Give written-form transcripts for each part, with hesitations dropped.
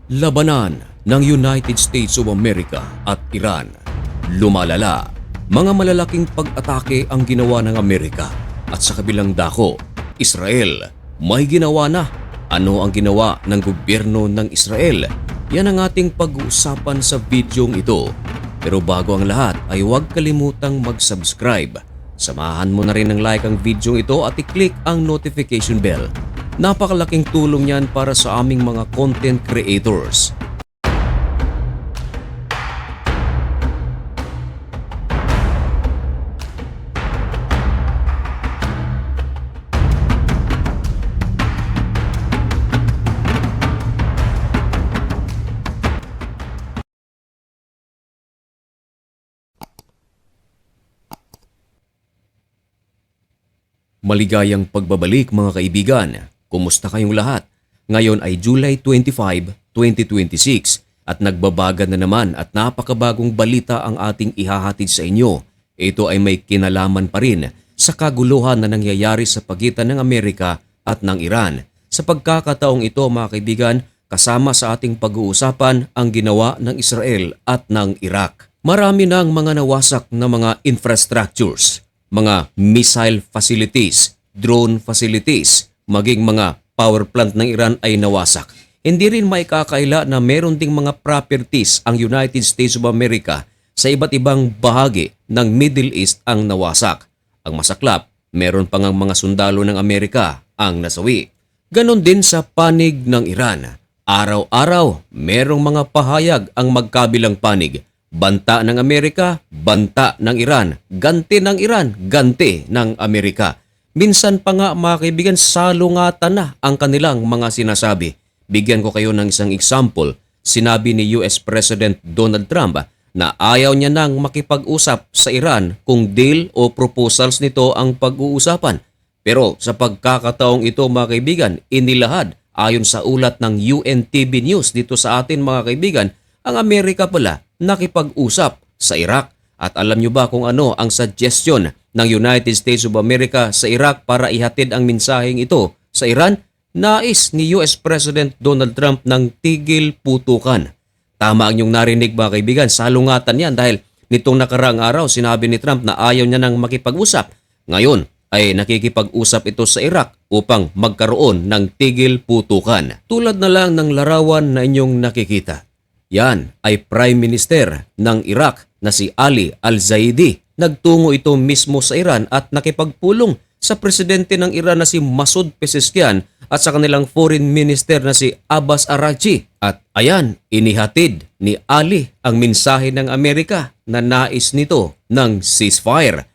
Labanan ng United States of America at Iran. Lumalala. Mga malalaking pag-atake ang ginawa ng Amerika at sa kabilang dako, Israel. May ginawa na. Ano ang ginawa ng gobyerno ng Israel? Yan ang ating pag-uusapan sa videong ito. Pero bago ang lahat ay huwag kalimutang mag-subscribe. Samahan mo na rin ng like ang video ito at i-click ang notification bell. Napakalaking tulong yan para sa aming mga content creators. Maligayang pagbabalik mga kaibigan. Kumusta kayong lahat? Ngayon ay July 25, 2026 at nagbabaga na naman at napakabagong balita ang ating ihahatid sa inyo. Ito ay may kinalaman pa rin sa kaguluhan na nangyayari sa pagitan ng Amerika at ng Iran. Sa pagkakataong ito mga kaibigan, kasama sa ating pag-uusapan ang ginawa ng Israel at ng Iraq. Marami na ang mga nawasak na mga infrastructures, mga missile facilities, drone facilities, maging mga power plant ng Iran ay nawasak. Hindi rin maikakaila na meron ding mga properties ang United States of America sa iba't ibang bahagi ng Middle East ang nawasak. Ang masaklap, meron pang mga sundalo ng Amerika ang nasawi. Ganon din sa panig ng Iran. Araw-araw, merong mga pahayag ang magkabilang panig. Banta ng Amerika, banta ng Iran. Ganti ng Iran, ganti ng Amerika. Minsan pa nga mga kaibigan, salungatan na ang kanilang mga sinasabi. Bigyan ko kayo ng isang example. Sinabi ni US President Donald Trump na ayaw niya nang makipag-usap sa Iran kung deal o proposals nito ang pag-uusapan. Pero sa pagkakataong ito mga kaibigan, inilahad ayon sa ulat ng UNTV News dito sa atin mga kaibigan, ang Amerika pala nakipag-usap sa Iraq. At alam nyo ba kung ano ang suggestion ng United States of America sa Iraq para ihatid ang mensaheng ito sa Iran? Nais ni US President Donald Trump ng tigil putukan. Tama ang inyong narinig mga kaibigan, salungatan yan dahil nitong nakaraang araw sinabi ni Trump na ayaw niya nang makipag-usap. Ngayon ay nakikipag-usap ito sa Iraq upang magkaroon ng tigil putukan. Tulad na lang ng larawan na inyong nakikita. Yan ay Prime Minister ng Iraq na si Ali Al-Zaidi. Nagtungo ito mismo sa Iran at nakipagpulong sa presidente ng Iran na si Masoud Pezeshkian at sa kanilang foreign minister na si Abbas Araghchi. At ayan, inihatid ni Ali ang mensahe ng Amerika na nais nito ng ceasefire.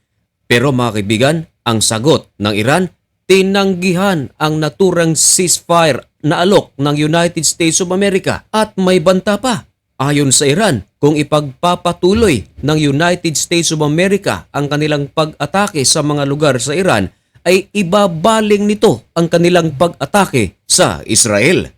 Pero mga kaibigan, ang sagot ng Iran, tinanggihan ang naturang ceasefire na alok ng United States of America at may banta pa. Ayon sa Iran, kung ipagpapatuloy ng United States of America ang kanilang pag-atake sa mga lugar sa Iran, ay ibabaling nito ang kanilang pag-atake sa Israel.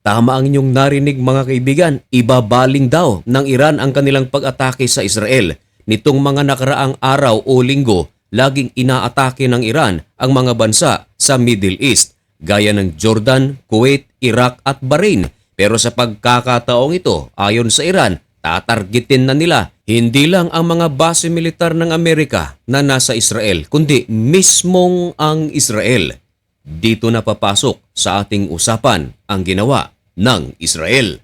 Tama ang inyong narinig mga kaibigan, ibabaling daw ng Iran ang kanilang pag-atake sa Israel. Nitong mga nakaraang araw o linggo, laging inaatake ng Iran ang mga bansa sa Middle East, gaya ng Jordan, Kuwait, Iraq at Bahrain. Pero sa pagkakataong ito, ayon sa Iran, tatargetin na nila hindi lang ang mga base militar ng Amerika na nasa Israel, kundi mismong ang Israel. Dito na papasok sa ating usapan ang ginawa ng Israel.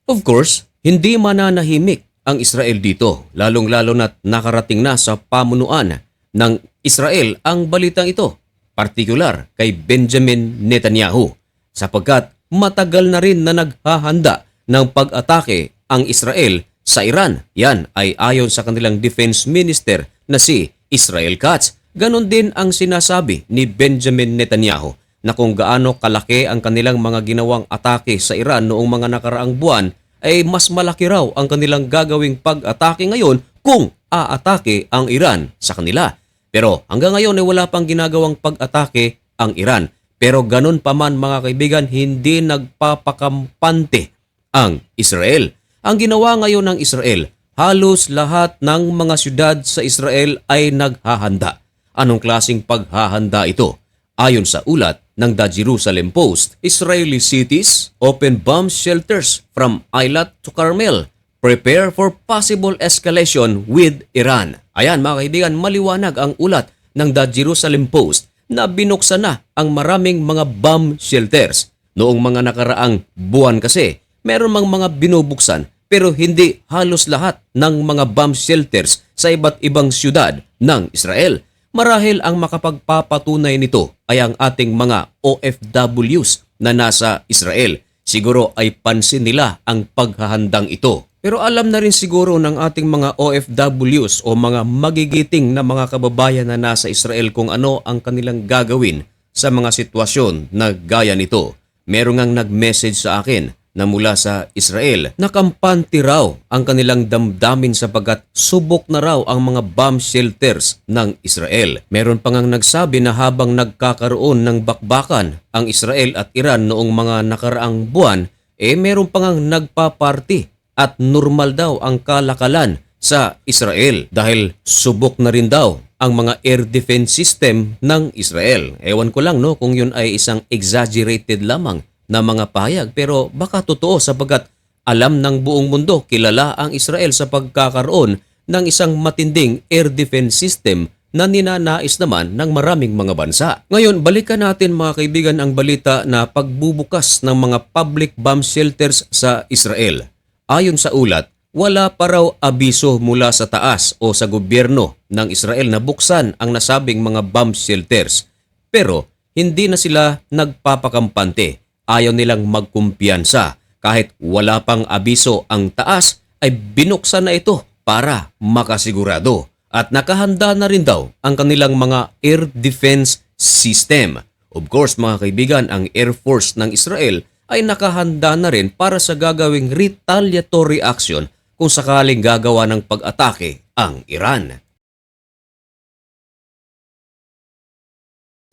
Of course, hindi mananahimik ang Israel dito, lalong-lalo na't nakarating na sa pamunuan ng Israel ang balitang ito, partikular kay Benjamin Netanyahu, sapagkat matagal na rin na naghahanda ng pag-atake ang Israel sa Iran. Yan ay ayon sa kanilang defense minister na si Israel Katz. Ganon din ang sinasabi ni Benjamin Netanyahu na kung gaano kalaki ang kanilang mga ginawang atake sa Iran noong mga nakaraang buwan, ay mas malaki raw ang kanilang gagawing pag-atake ngayon kung aatake ang Iran sa kanila. Pero hanggang ngayon ay wala pang ginagawang pag-atake ang Iran. Pero ganun pa man mga kaibigan, hindi nagpapakampante ang Israel. Ang ginawa ngayon ng Israel, halos lahat ng mga syudad sa Israel ay naghahanda. Anong klaseng paghahanda ito? Ayon sa ulat ng The Jerusalem Post. Israeli cities open bomb shelters from Eilat to Carmel. Prepare for possible escalation with Iran. Ayan mga kaibigan, maliwanag ang ulat ng The Jerusalem Post na binuksan na ang maraming mga bomb shelters. Noong mga nakaraang buwan kasi, meron mang mga binubuksan pero hindi halos lahat ng mga bomb shelters sa iba't ibang syudad ng Israel. Marahil ang makapagpapatunay nito ay ang ating mga OFWs na nasa Israel. Siguro ay pansin nila ang paghahandang ito. Pero alam na rin siguro ng ating mga OFWs o mga magigiting na mga kababayan na nasa Israel kung ano ang kanilang gagawin sa mga sitwasyon na gaya nito. Meron ngang nag-message sa akin na mula sa Israel na kampante raw ang kanilang damdamin sapagkat subok na raw ang mga bomb shelters ng Israel. Meron pa ngang nagsabi na habang nagkakaroon ng bakbakan ang Israel at Iran noong mga nakaraang buwan, meron pa ngang nagpaparty at normal daw ang kalakalan sa Israel dahil subok na rin daw ang mga air defense system ng Israel. Ewan ko lang kung yun ay isang exaggerated lamang na mga pahayag pero baka totoo sapagkat alam ng buong mundo, kilala ang Israel sa pagkakaroon ng isang matinding air defense system na ninanais naman ng maraming mga bansa. Ngayon, balikan natin mga kaibigan ang balita na pagbubukas ng mga public bomb shelters sa Israel. Ayon sa ulat, wala pa raw abiso mula sa taas o sa gobyerno ng Israel na buksan ang nasabing mga bomb shelters. Pero hindi na sila nagpapakampante. Ayaw nilang magkumpiyansa. Kahit wala pang abiso ang taas ay binuksan na ito para makasigurado. At nakahanda na rin daw ang kanilang mga air defense system. Of course mga kaibigan, ang Air Force ng Israel ay nakahanda na rin para sa gagawing retaliatory action kung sakaling gagawa ng pag-atake ang Iran.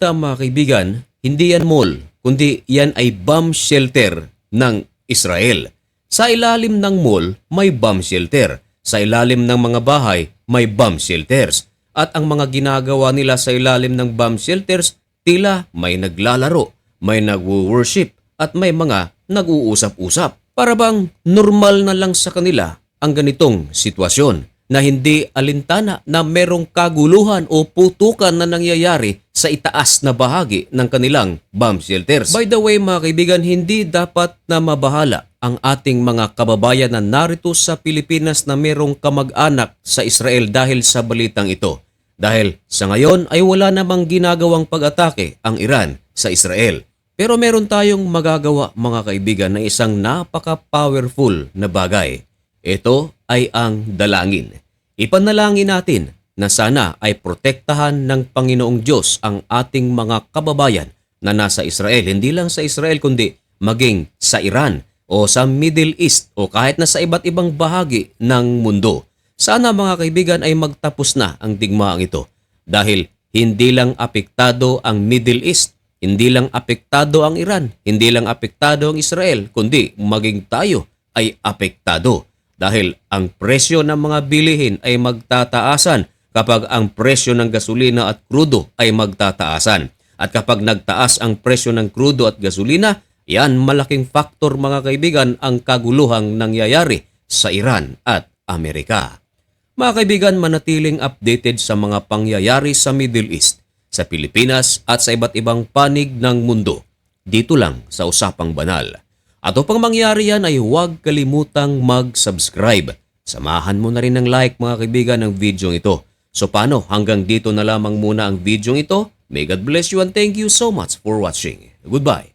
Mga kaibigan, hindi yan mall, kundi yan ay bomb shelter ng Israel. Sa ilalim ng mall, may bomb shelter. Sa ilalim ng mga bahay, may bomb shelters. At ang mga ginagawa nila sa ilalim ng bomb shelters, tila may naglalaro, may nagwo-worship, at may mga nag-uusap-usap. Para bang normal na lang sa kanila ang ganitong sitwasyon na hindi alintana na merong kaguluhan o putukan na nangyayari sa itaas na bahagi ng kanilang bomb shelters. By the way mga kaibigan, hindi dapat na mabahala ang ating mga kababayan na narito sa Pilipinas na merong kamag-anak sa Israel dahil sa balitang ito. Dahil sa ngayon ay wala namang ginagawang pag-atake ang Iran sa Israel. Pero meron tayong magagawa mga kaibigan na isang napaka-powerful na bagay. Ito ay ang dalangin. Ipanalangin natin na sana ay protektahan ng Panginoong Diyos ang ating mga kababayan na nasa Israel. Hindi lang sa Israel kundi maging sa Iran o sa Middle East o kahit na sa iba't ibang bahagi ng mundo. Sana mga kaibigan ay magtapos na ang digmaang ito dahil hindi lang apektado ang Middle East. Hindi lang apektado ang Iran, hindi lang apektado ang Israel, kundi maging tayo ay apektado. Dahil ang presyo ng mga bilihin ay magtataasan kapag ang presyo ng gasolina at krudo ay magtataasan. At kapag nagtaas ang presyo ng krudo at gasolina, yan malaking faktor mga kaibigan ang kaguluhang nangyayari sa Iran at Amerika. Mga kaibigan, manatiling updated sa mga pangyayari sa Middle East, sa Pilipinas at sa iba't ibang panig ng mundo. Dito lang sa Usapang Banal. At upang mangyari yan ay huwag kalimutang mag-subscribe. Samahan mo na rin ng like mga kaibigan ng video ito. So paano? Hanggang dito na lamang muna ang video ito. May God bless you and thank you so much for watching. Goodbye.